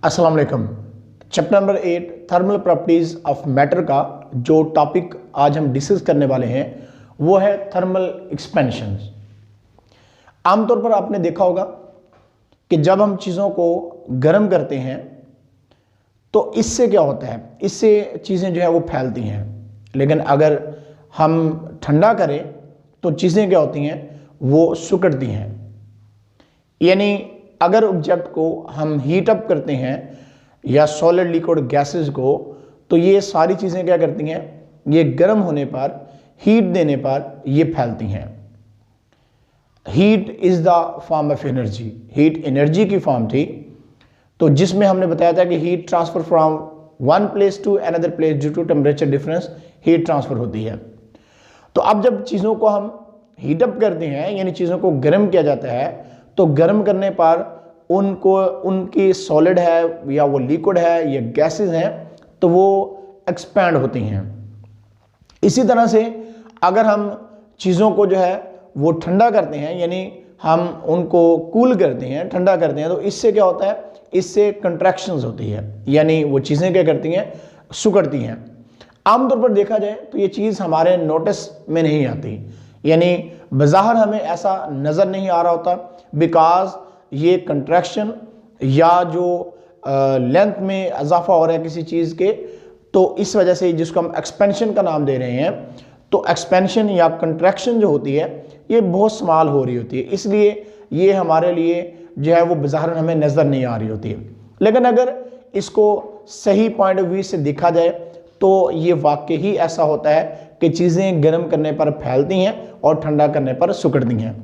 अस्सलाम वालेकुम। Chapter number 8 thermal properties of matter का जो टॉपिक आज हम डिस्कस करने वाले हैं वो है थर्मल एक्सपेंशन। आमतौर पर आपने देखा होगा कि जब हम चीज़ों को गर्म करते हैं तो इससे क्या होता है, इससे चीज़ें जो है वो फैलती हैं। लेकिन अगर हम ठंडा करें तो चीज़ें क्या होती हैं, वो सिकुड़ती हैं। यानी अगर ऑब्जेक्ट को हम हीट अप करते हैं या सॉलिड लिक्विड गैसेस को, तो ये सारी चीज़ें क्या करती हैं, ये गर्म होने पर, हीट देने पर ये फैलती हैं। Heat is the form of energy, heat energy की फॉर्म थी। तो जिसमें हमने बताया था कि heat transfer from one place to another place due to temperature difference heat transfer होती है। तो अब जब चीज़ों को हम हीट अप करते हैं यानी चीज़ों को गर्म किया जाता है, तो गर्म करने पर उनको, उनकी सॉलिड है या वो लिक्विड है या गैसेस हैं, तो वो एक्सपैंड होती हैं। इसी तरह से अगर हम चीज़ों को जो है वो ठंडा करते हैं यानी हम उनको कूल करते हैं, ठंडा करते हैं, तो इससे क्या होता है, इससे कंट्रैक्शंस होती है, यानी वो चीज़ें क्या करती हैं, सिकुड़ती हैं। आमतौर पर देखा जाए तो ये चीज़ हमारे नोटिस में नहीं आती, यानी बज़ाहिर हमें ऐसा नज़र नहीं आ रहा होता, बिकॉज ये कंट्रैक्शन या जो लेंथ में इजाफा हो रहा है किसी चीज़ के, तो इस वजह से जिसको हम एक्सपेंशन का नाम दे रहे हैं, तो एक्सपेंशन या कंट्रैक्शन जो होती है ये बहुत स्मॉल हो रही होती है, इसलिए ये हमारे लिए जो है वो बज़ाहिर हमें नज़र नहीं आ रही होती है। लेकिन अगर इसको सही पॉइंट ऑफ व्यू से देखा जाए तो ये वाकई ही ऐसा होता है कि चीज़ें गर्म करने पर फैलती हैं और ठंडा करने पर सिकुड़ती हैं।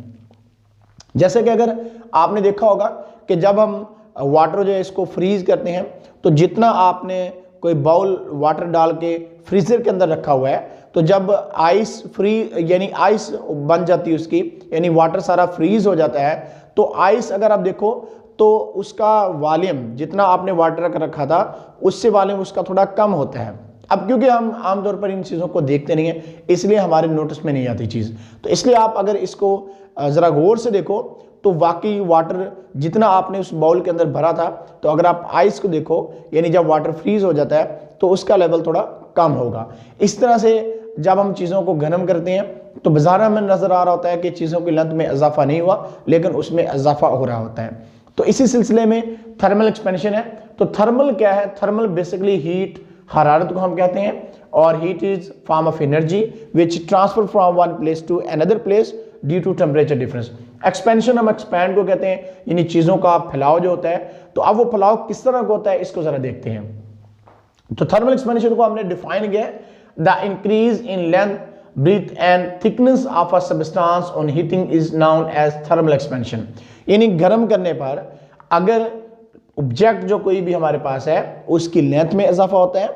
जैसे कि अगर आपने देखा होगा कि जब हम वाटर जो है इसको फ्रीज करते हैं, तो जितना आपने कोई बाउल वाटर डाल के फ्रीजर के अंदर रखा हुआ है, तो जब आइस फ्री यानी आइस बन जाती है उसकी, यानी वाटर सारा फ्रीज हो जाता है, तो आइस अगर आप देखो तो उसका वॉल्यूम जितना आपने वाटर रखा था उससे वॉल्यूम उसका थोड़ा कम होता है। अब क्योंकि हम आमतौर पर इन चीज़ों को देखते नहीं हैं, इसलिए हमारे नोटिस में नहीं आती चीज़। तो इसलिए आप अगर इसको ज़रा गौर से देखो तो वाकई वाटर जितना आपने उस बाउल के अंदर भरा था, तो अगर आप आइस को देखो यानी जब वाटर फ्रीज हो जाता है तो उसका लेवल थोड़ा कम होगा। इस तरह से जब हम चीज़ों को गर्म करते हैं तो बाज़ार में नज़र आ रहा होता है कि चीज़ों की लेंथ में इजाफा नहीं हुआ, लेकिन उसमें इजाफा हो रहा होता है। तो इसी सिलसिले में थर्मल एक्सपेंशन है। तो थर्मल क्या है, थर्मल बेसिकली हीट, हरारत को हम कहते हैं, और heat is form of energy which transfer from one place to another place due to temperature difference. Expansion हम एक्सपैंड को कहते हैं, यानी चीज़ों का फैलाव जो होता है। तो अब वो फैलाव किस तरह का होता है इसको ज़रा देखते हैं। तो थर्मल एक्सपेंशन को हमने डिफाइन किया है, the increase in length, breadth and thickness of a substance on heating is known as thermal expansion. यानी गर्म करने पर अगर ऑब्जेक्ट जो कोई भी हमारे पास है उसकी लेंथ में इजाफा होता है,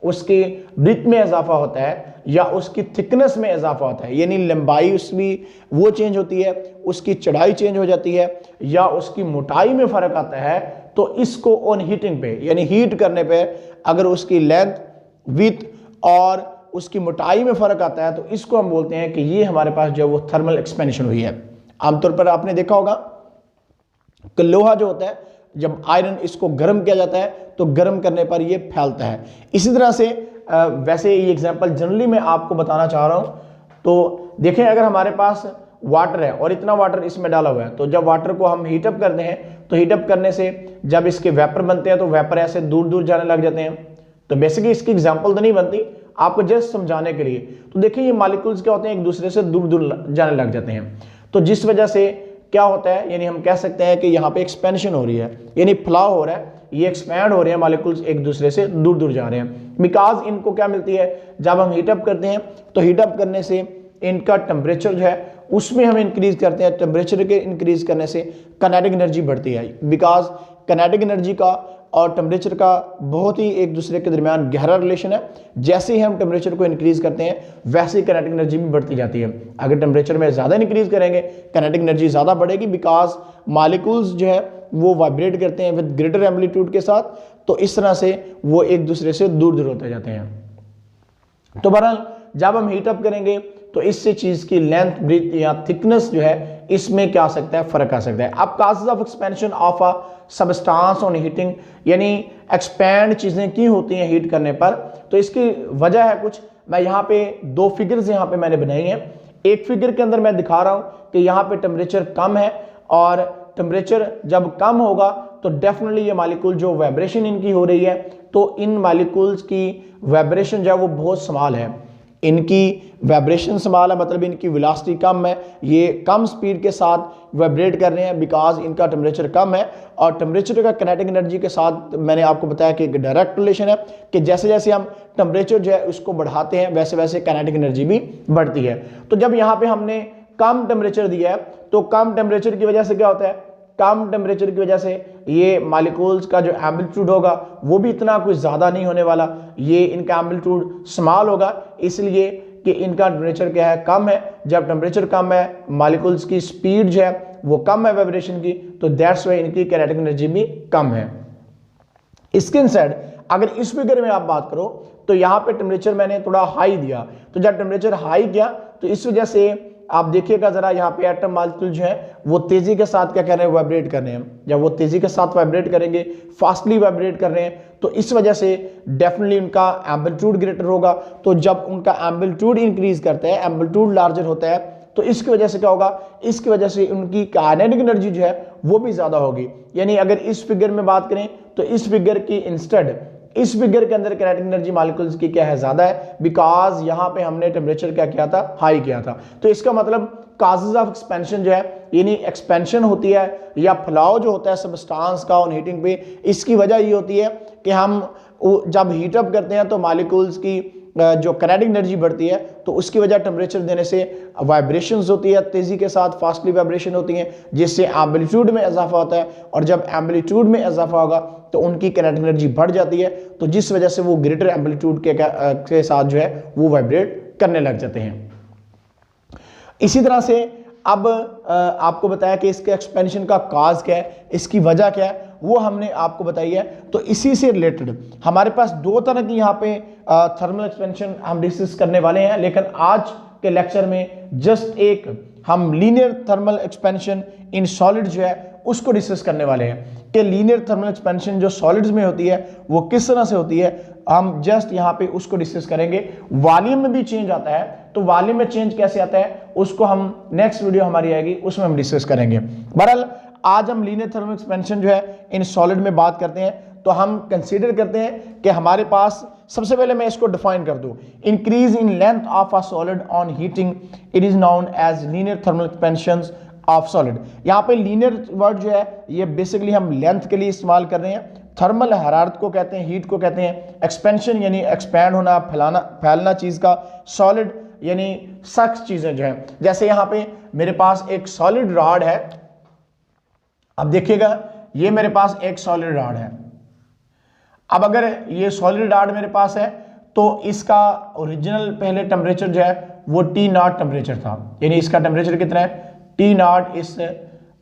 उसके ब्रीथ में इजाफा होता है, या उसकी थिकनेस में इजाफा होता है, यानी लंबाई उसकी वो चेंज होती है, उसकी चौड़ाई चेंज हो जाती है, या उसकी मोटाई में फ़र्क आता है, तो इसको ऑन हीटिंग पे यानी हीट करने पे अगर उसकी लेंथ, विड्थ और उसकी मोटाई में फ़र्क आता है, तो इसको हम बोलते हैं कि ये हमारे पास जो वो थर्मल एक्सपेंशन हुई है। आमतौर पर आपने देखा होगा कि लोहा जो होता है, जब आयरन इसको गर्म किया जाता है तो गर्म करने पर ये फैलता है। इसी तरह से वैसे ये एग्जांपल जनरली मैं आपको बताना चाह रहा हूँ। तो देखें, अगर हमारे पास वाटर है और इतना वाटर इसमें डाला हुआ है, तो जब वाटर को हम हीटअप करते हैं तो हीटअप करने से जब इसके वेपर बनते हैं तो वेपर ऐसे दूर दूर जाने लग जाते हैं। तो बेसिकली इसकी एग्जाम्पल तो नहीं बनती, आपको जस्ट समझाने के लिए। तो देखिए ये मॉलिक्यूल्स क्या होते हैं, एक दूसरे से दूर दूर जाने लग जाते हैं। तो जिस वजह से क्या होता है, यानी हम कह सकते हैं कि यहाँ पे एक्सपेंशन हो रही है, यानी फैलाव हो रहा है, ये एक्सपैंड हो रहे हैं, मॉलिक्यूल्स एक दूसरे से दूर दूर जा रहे हैं। बिकॉज इनको क्या मिलती है, जब हम हीटअप करते हैं तो हीटअप करने से इनका टेम्परेचर जो है उसमें हम इंक्रीज करते हैं, टेम्परेचर के इंक्रीज करने से काइनेटिक एनर्जी बढ़ती है। बिकॉज काइनेटिक एनर्जी का और टेम्परेचर का बहुत ही एक दूसरे के दरमियान गहरा रिलेशन है। जैसे ही हम टेम्परेचर को इंक्रीज करते हैं वैसे ही काइनेटिक एनर्जी भी बढ़ती जाती है। अगर टेम्परेचर में ज़्यादा इंक्रीज करेंगे काइनेटिक एनर्जी ज़्यादा बढ़ेगी, बिकॉज मॉलिक्यूल्स जो है वो वाइब्रेट करते हैं विद ग्रेटर एम्पलीट्यूड के साथ, तो इस तरह से वो एक दूसरे से दूर दूर होते जाते हैं। तो बहरहाल जब हम हीटअप करेंगे तो इससे चीज़ की लेंथ, ब्रीथ या थिकनेस जो है इसमें क्या आ सकता है, फर्क आ सकता है। अब causes of expansion of a substance on heating, यानी एक्सपैंड चीज़ें की होती हैं हीट करने पर। तो इसकी वजह है कुछ, मैं यहाँ पे दो फिगर्स यहाँ पे मैंने बनाई हैं। एक फिगर के अंदर मैं दिखा रहा हूँ कि यहाँ पे टेम्परेचर कम है, और टेम्परेचर जब कम होगा तो डेफिनेटली ये मालिक्यूल जो वाइब्रेशन इनकी हो रही है, तो इन मालिक्यूल्स की वाइब्रेशन जो है वो बहुत स्मॉल है। इनकी वाइब्रेशन स्मॉल है, मतलब इनकी वेलोसिटी कम है, ये कम स्पीड के साथ वाइब्रेट कर रहे हैं बिकॉज इनका टेम्परेचर कम है। और टेम्परेचर का काइनेटिक एनर्जी के साथ मैंने आपको बताया कि एक डायरेक्ट रिलेशन है कि जैसे जैसे हम टेम्परेचर जो है उसको बढ़ाते हैं वैसे वैसे काइनेटिक एनर्जी भी बढ़ती है। तो जब यहाँ पे हमने कम टेम्परेचर दिया है, तो कम टेम्परेचर की वजह से क्या होता है, कम टेम्परेचर की वजह से ये मॉलिक्यूल्स का जो एम्पलीट्यूड होगा वो भी इतना कुछ ज़्यादा नहीं होने वाला, ये इनका एम्पलीट्यूड स्मॉल होगा, इसलिए कि इनका टेम्परेचर क्या है, कम है। जब टेम्परेचर कम है, मॉलिक्यूल्स की स्पीड जो है वो कम है वाइब्रेशन की, तो दैट्स वाई इनकी काइनेटिक एनर्जी भी कम है। इसके इंस्टेड अगर इस फिगर में आप बात करो तो यहाँ पे टेम्परेचर मैंने थोड़ा हाई दिया, तो जब टेम्परेचर हाई किया तो इस वजह से आप देखिएगा जरा, यहाँ पे एटम मॉलिक्यूल जो है वो तेजी के साथ क्या कर रहे हैं, वाइब्रेट कर रहे हैं। जब वो तेजी के साथ वाइब्रेट करेंगे, फास्टली वाइब्रेट कर रहे हैं, तो इस वजह से डेफिनेटली उनका एम्पलीट्यूड ग्रेटर होगा। तो जब उनका एम्पलीट्यूड इंक्रीज करता है, एम्पलीट्यूड लार्जर होता है, तो इसकी वजह से क्या होगा, इसकी वजह से उनकी काइनेटिक एनर्जी जो है वो भी ज्यादा होगी। यानी अगर इस फिगर में बात करें तो इस फिगर की इंस्टेड इस फिगर के अंदर काइनेटिक एनर्जी मॉलिक्यूल्स की क्या है, ज्यादा है, बिकॉज यहाँ पे हमने टेम्परेचर क्या किया था, हाई किया था। तो इसका मतलब काजेज ऑफ एक्सपेंशन जो है, यानी एक्सपेंशन होती है या फैलाव जो होता है सबस्टांस का ऑन हीटिंग पे, इसकी वजह ये होती है कि हम जब हीटअप करते हैं तो मॉलिक्यूल्स की जो काइनेटिक एनर्जी बढ़ती है, तो उसकी वजह टेम्परेचर देने से वाइब्रेशंस होती है, तेजी के साथ फास्टली वाइब्रेशन होती हैं, जिससे एम्पलीट्यूड में इजाफा होता है। और जब एम्पलीट्यूड में इजाफा होगा तो उनकी काइनेटिक एनर्जी बढ़ जाती है, तो जिस वजह से वो ग्रेटर एम्पलीट्यूड के साथ जो है वो वाइब्रेट करने लग जाते हैं। इसी तरह से अब आपको बताया कि इसके एक्सपेंशन का काज क्या है, इसकी वजह क्या है, वो हमने आपको बताई है। तो इसी से रिलेटेड हमारे पास दो तरह की यहाँ पे थर्मल एक्सपेंशन हम डिस्कस करने वाले हैं, लेकिन आज के लेक्चर में जस्ट एक हम linear thermal expansion in solid जो है उसको डिस्कस करने वाले हैं कि लीनियर थर्मल एक्सपेंशन जो सॉलिड्स में होती है वो किस तरह से होती है। हम जस्ट यहाँ पे उसको डिस्कस करेंगे। वॉल्यूम में भी चेंज आता है, तो वॉल्यूम में चेंज कैसे आता है उसको हम नेक्स्ट वीडियो हमारी आएगी उसमें हम डिस्कस करेंगे। बहरहाल आज हम लीनियर थर्मल एक्सपेंशन जो है इन सॉलिड में बात करते हैं, तो हम कंसीडर करते हैं कि हमारे पास, सबसे पहले मैं इसको डिफाइन कर दूं, increase in length of a solid on heating, it is known as linear thermal expansion of solid. यहाँ पे लीनियर वर्ड जो है ये बेसिकली हम लेंथ के लिए इस्तेमाल कर रहे हैं। थर्मल हरारत को कहते हैं, हीट को कहते हैं, एक्सपेंशन यानी एक्सपैंड होना, फैलना चीज का, सॉलिड यानी सख्त चीजें जो है। जैसे यहाँ पे मेरे पास एक सॉलिड रॉड है, अब देखिएगा ये मेरे पास एक सॉलिड रॉड है। अब अगर ये सॉलिड रॉड मेरे पास है तो इसका ओरिजिनल पहले टेम्परेचर जो है वो T0 टेम्परेचर था, यानी इसका टेम्परेचर कितना है, T0। इस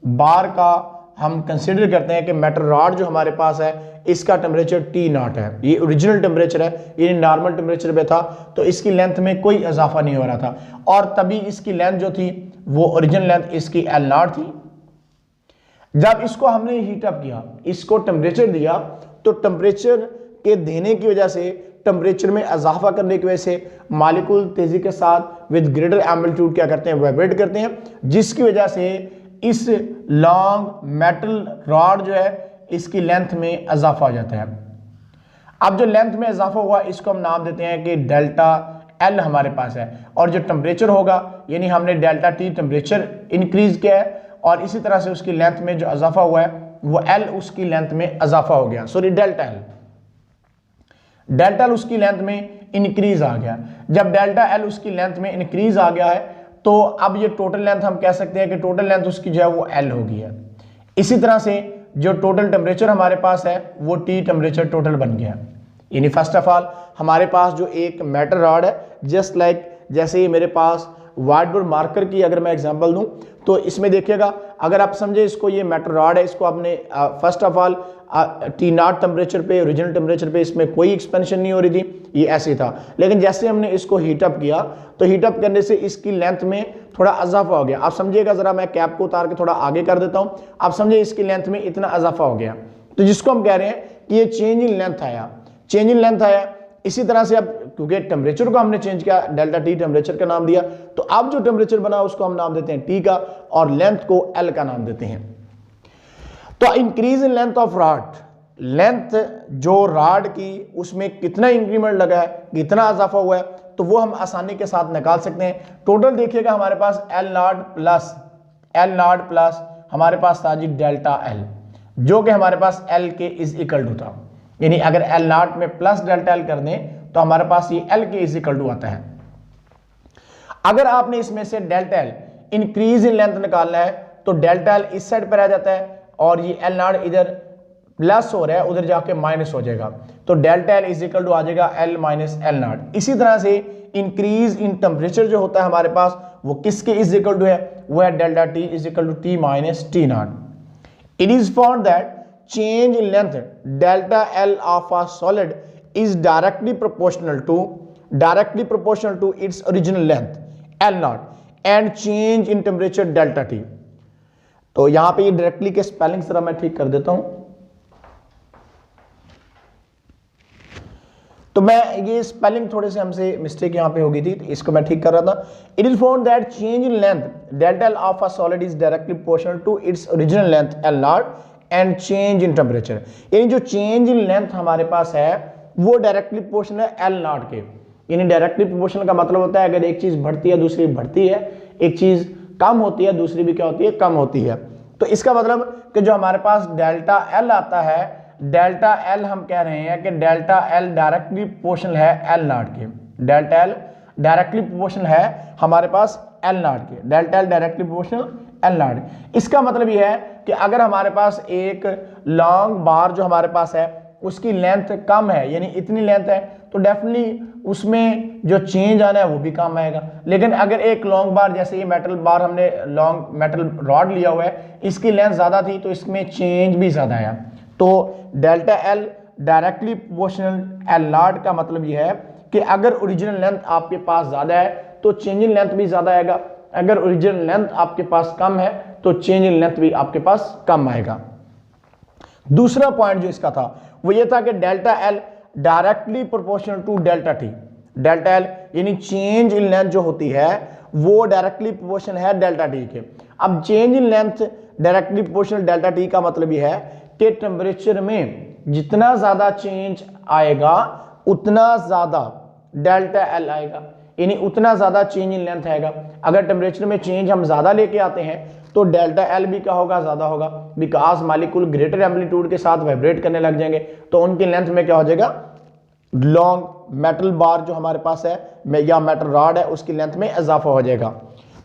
बार का हम कंसिडर करते हैं कि मेटल रॉड जो हमारे पास है इसका टेम्परेचर T0 है, ये ओरिजिनल टेम्परेचर है, ये नॉर्मल टेम्परेचर पे था, तो इसकी लेंथ में कोई इजाफा नहीं हो रहा था, और तभी इसकी लेंथ जो थी वो ओरिजिनल लेंथ इसकी L0 थी। जब इसको हमने हीट अप किया, इसको टेम्परेचर दिया, तो टेम्परेचर के देने की वजह से, टेम्परेचर में इजाफा करने की वजह से मॉलिक्यूल तेजी के साथ विद ग्रेटर एम्पलीट्यूड क्या करते हैं, वाइब्रेट करते हैं, जिसकी वजह से इस लॉन्ग मेटल रॉड जो है इसकी लेंथ में इजाफा हो जाता है। अब जो लेंथ में इजाफा हुआ इसको हम नाम देते हैं कि डेल्टा एल हमारे पास है, और जो टेम्परेचर होगा यानी हमने डेल्टा टी टेम्परेचर इंक्रीज किया है, और इसी तरह से उसकी लेंथ में जो इजाफा हुआ है वो एल उसकी लेंथ में इजाफा हो गया, सॉरी डेल्टा एल उसकी लेंथ में इंक्रीज आ गया। जब डेल्टा एल उसकी लेंथ में इंक्रीज आ गया है तो अब ये टोटल लेंथ हम कह सकते हैं कि टोटल लेंथ उसकी जो है वो एल हो गई है। इसी तरह से जो टोटल टेम्परेचर हमारे पास है वो टी टेम्परेचर टोटल बन गया। यानी फर्स्ट ऑफ ऑल हमारे पास जो एक मेटल रॉड है, जस्ट लाइक जैसे ही मेरे पास व्हाइट बोर्ड मार्कर की अगर मैं एग्जांपल दूं तो इसमें देखिएगा, अगर आप समझे इसको ये मेटल रॉड है, इसको आपने first of all T not temperature पे, ओरिजिनल टेम्परेचर पे इसमें कोई एक्सपेंशन नहीं हो रही थी, ये ऐसे था। लेकिन जैसे हमने इसको हीटअप किया तो हीटअप करने से इसकी लेंथ में थोड़ा इजाफा हो गया। आप समझिएगा जरा, मैं कैप को उतार के थोड़ा आगे कर देता हूं, आप समझे इसकी लेंथ में इतना इजाफा हो गया, तो जिसको हम कह रहे हैं कि ये चेंज इन लेंथ आया, चेंज इन लेंथ आया। इसी तरह से अब क्योंकि टेम्परेचर को हमने चेंज किया, डेल्टा टी टेम्परेचर का नाम दिया, तो अब जो टेम्परेचर बना उसको हम नाम देते हैं टी का, और लेंथ को एल का नाम देते हैं। तो increase in length of rod, length जो रॉड की उसमें कितना इंक्रीमेंट लगा है, कितना इजाफा हुआ है, तो वो हम आसानी के साथ निकाल सकते हैं। टोटल देखिएगा हमारे पास एल नॉट प्लस हमारे पास था जी डेल्टा एल, जो कि हमारे पास एल के इज इक्वल टू था, यानी अगर एल नॉट में प्लस डेल्टा एल कर दें तो हमारे पास ये एल के इज इक्वल टू आता है। अगर आपने इसमें से delta L increase in length निकालना है तो डेल्टा एल इस साइड पर आ जाता है और ये एल नॉट इधर प्लस हो रहा है, उधर जाके माइनस हो जाएगा, तो delta L is equal to आ जाएगा एल माइनस एल नॉट। इसी तरह से इंक्रीज इन टेम्परेचर जो होता है हमारे पास वो किसके इज इक्वल टू है, वो है delta T is equal to T minus T naught. It is found that change in length delta L of a solid is directly proportional to its original length L naught and change in temperature delta T। तो यहां पे ये directly के spelling जरा मैं ठीक कर देता हूं, तो मैं ये स्पेलिंग थोड़े से हमसे मिस्टेक यहां पे हो गई थी, तो इसको मैं ठीक कर रहा था। It is found that change in length delta L of a solid is directly proportional to its original length L naught and change in temperature, यानी जो चेंज इन लेंथ हमारे पास है वो डायरेक्टली प्रोपोर्शनल है एल नॉट के। यानी directly proportional का मतलब होता है अगर एक चीज बढ़ती है दूसरी बढ़ती है, एक चीज कम होती है दूसरी भी क्या होती है, कम होती है। तो इसका मतलब कि जो हमारे पास डेल्टा एल आता है, डेल्टा एल हम कह रहे हैं कि डेल्टा एल डायरेक्टली प्रोपोर्शनल है एल नॉट के, डेल्टा एल डायरेक्टली प्रोपोर्शनल है हमारे पास एल नॉट के, delta L directly proportional L not. इसका मतलब यह है कि अगर हमारे पास एक लॉन्ग बार जो हमारे पास है उसकी लेंथ कम है, यानी इतनी लेंथ है, तो डेफिनेटली उसमें जो चेंज आना है वो भी कम आएगा। लेकिन अगर एक लॉन्ग बार, जैसे ये मेटल बार हमने लॉन्ग मेटल रॉड लिया हुआ है, इसकी लेंथ ज़्यादा थी तो इसमें चेंज भी ज़्यादा आया। तो delta L directly proportional L not का मतलब यह है कि अगर ओरिजिनल लेंथ आपके पास ज़्यादा है तो चेंज इन लेंथ भी ज़्यादा आएगा, अगर ओरिजिनल लेंथ आपके पास कम है तो चेंज इन लेंथ भी आपके पास कम आएगा। दूसरा पॉइंट जो इसका था वो ये था कि delta L directly proportional to delta T, delta L यानी चेंज इन लेंथ जो होती है वो डायरेक्टली प्रोपोर्शनल है डेल्टा टी के। अब change in length directly proportional delta T का मतलब यह है कि टेम्परेचर में जितना ज्यादा चेंज आएगा उतना ज्यादा डेल्टा एल आएगा, यानी उतना ज्यादा चेंज इन लेंथ आएगा। अगर टेम्परेचर में चेंज हम ज्यादा लेके आते हैं तो डेल्टा एल भी क्या होगा, ज्यादा होगा, बिकॉज मालिक्यूल ग्रेटर एम्पलीट्यूड के साथ वाइब्रेट करने लग जाएंगे, तो उनकी लेंथ में क्या हो जाएगा, लॉन्ग मेटल बार जो हमारे पास है या मेटल रॉड है उसकी लेंथ में इजाफा हो जाएगा।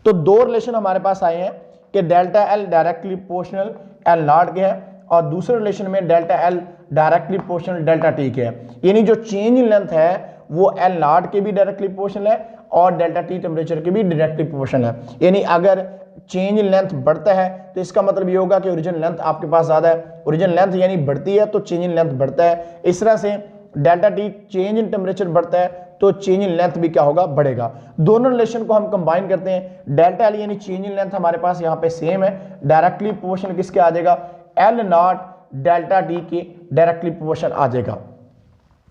तो दो रिलेशन हमारे पास आए हैं कि delta L directly proportional L not के है और दूसरे रिलेशन में delta L directly proportional delta T के है, यानी जो चेंज इन लेंथ है वो एल नॉट के भी डायरेक्टली प्रोपोर्शनल है और डेल्टा टी टेम्परेचर के भी डायरेक्टली प्रोपोर्शनल है। यानी अगर चेंज इन लेंथ बढ़ता है तो इसका मतलब ये होगा कि ओरिजिनल लेंथ आपके पास ज्यादा है, ओरिजिनल लेंथ यानी बढ़ती है तो चेंज इन लेंथ बढ़ता है। इस तरह से delta T change in temperature बढ़ता है तो चेंज इन लेंथ भी क्या होगा, बढ़ेगा। दोनों रिलेशन को हम कंबाइन करते हैं, डेल्टा एल यानी चेंज इन लेंथ हमारे पास यहाँ पे सेम है, डायरेक्टली प्रोपोर्शनल किसके आ जाएगा, एल नॉट डेल्टा टी के डायरेक्टली प्रोपोर्शनल आ जाएगा।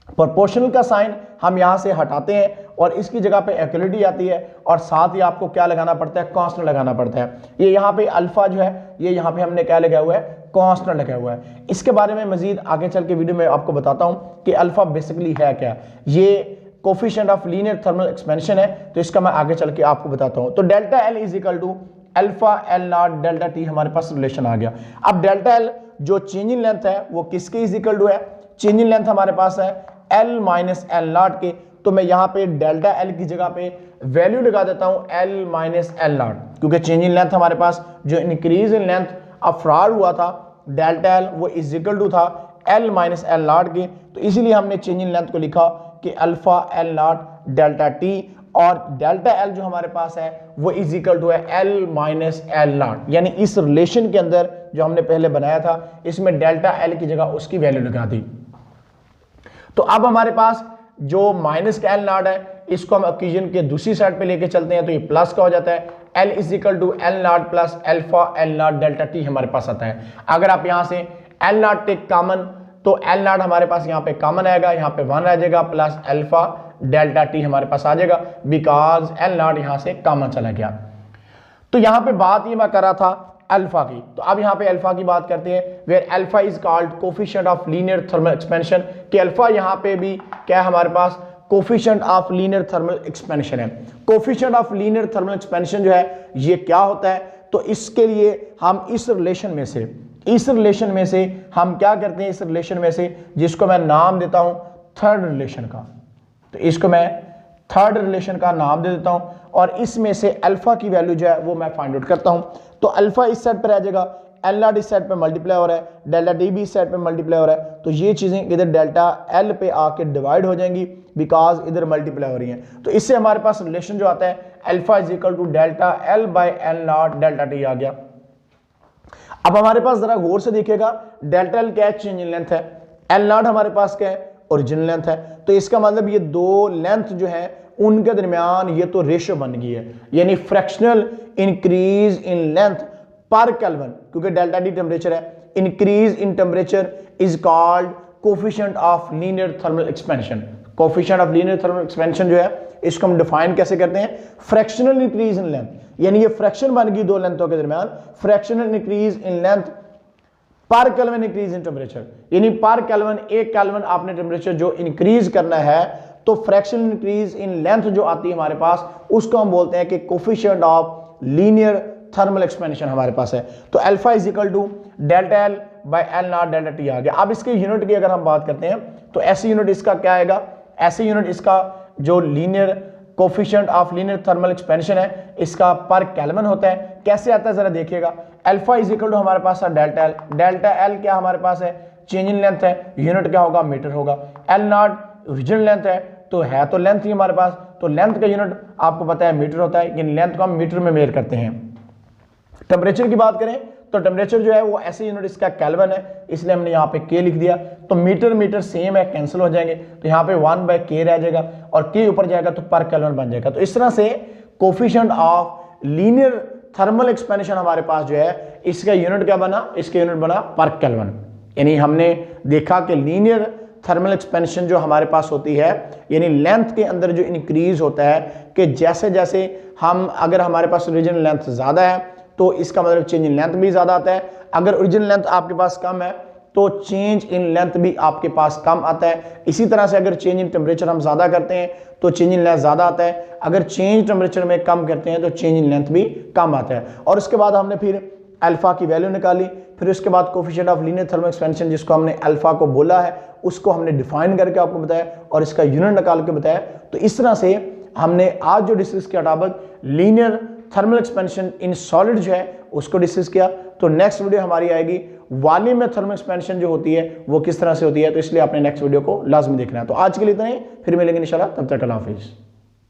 प्रोपोर्शनल का साइन हम यहां से हटाते हैं और इसकी जगह पे इक्वलिटी आती है और साथ ही आपको क्या लगाना पड़ता है, कांस्टेंट लगाना पड़ता है। ये यहाँ पे अल्फा जो है ये यहाँ पे हमने क्या लगाया हुआ है, कांस्टेंट लगाया हुआ है। इसके बारे में मजीद आगे चल के वीडियो में आपको बताता हूँ कि अल्फा बेसिकली है क्या। ये coefficient of linear thermal expansion है, तो इसका मैं आगे चल के आपको बताता हूँ। तो delta L is equal to alpha L not delta T हमारे पास रिलेशन आ गया। अब डेल्टा एल जो चेंज इन लेंथ है वो किसके इज इक्वल टू है, चेंज इन लेंथ हमारे पास है एल माइनस एल नॉट के, तो मैं यहाँ पे डेल्टा एल की जगह पे वैल्यू लगा देता हूँ एल माइनस एल नॉट, क्योंकि चेंज इन लेंथ हमारे पास जो इंक्रीज इन लेंथ अफराड हुआ था डेल्टा एल वो इज इक्वल टू था एल माइनस एल नॉट के, तो इसीलिए हमने चेंज इन लेंथ को लिखा कि alpha L not delta T और डेल्टा एल जो हमारे पास है वो इज इक्वल टू है एल माइनस एल नॉट, यानी इस रिलेशन के अंदर जो हमने पहले बनाया था इसमें डेल्टा एल की जगह उसकी वैल्यू लगा दी। तो अब हमारे पास जो माइनस का एल नॉट है इसको हम इक्वेशन के दूसरी साइड पे लेके चलते हैं तो ये प्लस का हो जाता है, L is equal to L naught plus alpha L not delta T हमारे पास आता है। अगर आप यहां से एल नॉट टेक कॉमन तो एल नॉट हमारे पास यहाँ पे कॉमन आएगा, यहाँ पे 1 आ जाएगा प्लस एल्फा डेल्टा टी हमारे पास आ जाएगा बिकॉज एल नॉट यहां से कॉमन चला गया। तो यहां पे बात ये मैं कर रहा था अल्फा की, तो अब यहां पे अल्फा की बात करते हैं where alpha is called coefficient of linear thermal expansion, कि अल्फा यहां पे भी क्या है हमारे पास coefficient of linear thermal expansion है। Coefficient of linear thermal expansion जो है ये क्या होता है, तो इसके लिए हम इस रिलेशन में से हम क्या करते हैं, इस रिलेशन में से जिसको मैं नाम देता हूं थर्ड रिलेशन का, तो इसको मैं थर्ड रिलेशन का नाम दे देता हूं और इसमें से अल्फा की वैल्यू जो है वो मैं फाइंड आउट करता हूं। तो अल्फा इस साइड पर आ जाएगा, एल नॉट इस साइड पे मल्टीप्लाई हो रहा है, डेल्टा टी भी इस साइड पे मल्टीप्लाई हो रहा है, तो ये चीजें इधर डेल्टा एल पे आके डिवाइड हो जाएंगी बिकॉज इधर मल्टीप्लाई हो रही हैं। तो इससे हमारे पास रिलेशन जो आता है alpha is equal to delta L by L not delta T आ गया। अब हमारे पास जरा गौर से देखिएगा डेल्टा एल क्या है, चेंज इन लेंथ है, एल नॉट हमारे पास क्या है, ओरिजिनल लेंथ है, तो इसका मतलब ये दो लेंथ जो है उनके दरमियान ये तो रेशियो बन गई है, यानी फ्रैक्शनल इंक्रीज इन लेंथ पर केल्विन, क्योंकि डेल्टा टी टेम्परेचर है, increase in temperature is called coefficient of linear thermal expansion. Coefficient of linear thermal expansion जो है इसको हम डिफाइन कैसे करते हैं, फ्रैक्शनल इंक्रीज इन लेंथ, यानी ये फ्रैक्शन बन गई दो लेंथों के दरमियान, फ्रैक्शनल इंक्रीज इन लेंथ पर केल्विन इंक्रीज इन टेम्परेचर, यानी पर केल्विन एक केल्विन आपने टेम्परेचर जो इंक्रीज करना है तो फ्रैक्शनल इंक्रीज इन लेंथ जो आती है हमारे पास उसको हम बोलते हैं कि coefficient of linear thermal expansion हमारे पास है। तो alpha is equal to delta L by L not delta T आ गया। अब इसके यूनिट की अगर हम बात करते हैं तो ऐसी यूनिट इसका क्या आएगा, ऐसे यूनिट इसका जो linear coefficient of linear thermal expansion है इसका पर केल्विन होता है। कैसे आता है जरा देखिएगा, अल्फा इज इक्वल टू हमारे पास है डेल्टा एल, डेल्टा एल क्या हमारे पास है, चेंज इन लेंथ है, यूनिट क्या होगा, मीटर होगा, एल नॉट ओरिजिनल लेंथ है तो लेंथ ही हमारे पास, तो लेंथ का यूनिट आपको पता है मीटर होता है, इन लेंथ को हम मीटर में मेजर करते हैं। टेम्परेचर की बात करें तो टेम्परेचर जो है वो ऐसे यूनिट इसका केल्विन है, इसलिए हमने यहाँ पे के लिख दिया, तो मीटर मीटर सेम है कैंसिल हो जाएंगे, तो यहाँ पे 1/k रह जाएगा और के ऊपर जाएगा तो पर केल्विन बन जाएगा। तो इस तरह से coefficient of linear thermal expansion हमारे पास जो है इसका यूनिट क्या बना, इसका यूनिट बना पर केल्विन, यानी हमने देखा कि लीनियर थर्मल एक्सपेंशन जो हमारे पास होती है यानी लेंथ के अंदर जो इंक्रीज होता है कि जैसे जैसे हम अगर हमारे पास ओरिजिनल लेंथ ज़्यादा है तो इसका मतलब चेंज इन लेंथ भी ज़्यादा आता है, अगर ओरिजिनल लेंथ आपके पास कम है तो चेंज इन लेंथ भी आपके पास कम आता है। इसी तरह से अगर चेंज इन टेम्परेचर हम ज़्यादा करते हैं तो चेंज इन लेंथ ज़्यादा आता है, अगर चेंज टेम्परेचर में कम करते हैं तो चेंज इन लेंथ भी कम आता है। और उसके बाद हमने फिर अल्फा की वैल्यू निकाली, फिर उसके बाद coefficient of linear thermal expansion जिसको हमने अल्फा को बोला है उसको हमने डिफाइन करके आपको बताया और इसका यूनिट निकाल के बताया। तो इस तरह से हमने आज जो डिस्कस किया topic linear thermal expansion in solid जो है उसको डिस्कस किया। तो नेक्स्ट वीडियो हमारी आएगी वॉल्यूम में थर्मल एक्सपेंशन जो होती है वो किस तरह से होती है, तो इसलिए आपने नेक्स्ट वीडियो को लाजमी देखना है। तो आज के लिए इतना ही, फिर मिलेंगे इंशाल्लाह, तब तक अल्लाह हाफिज़।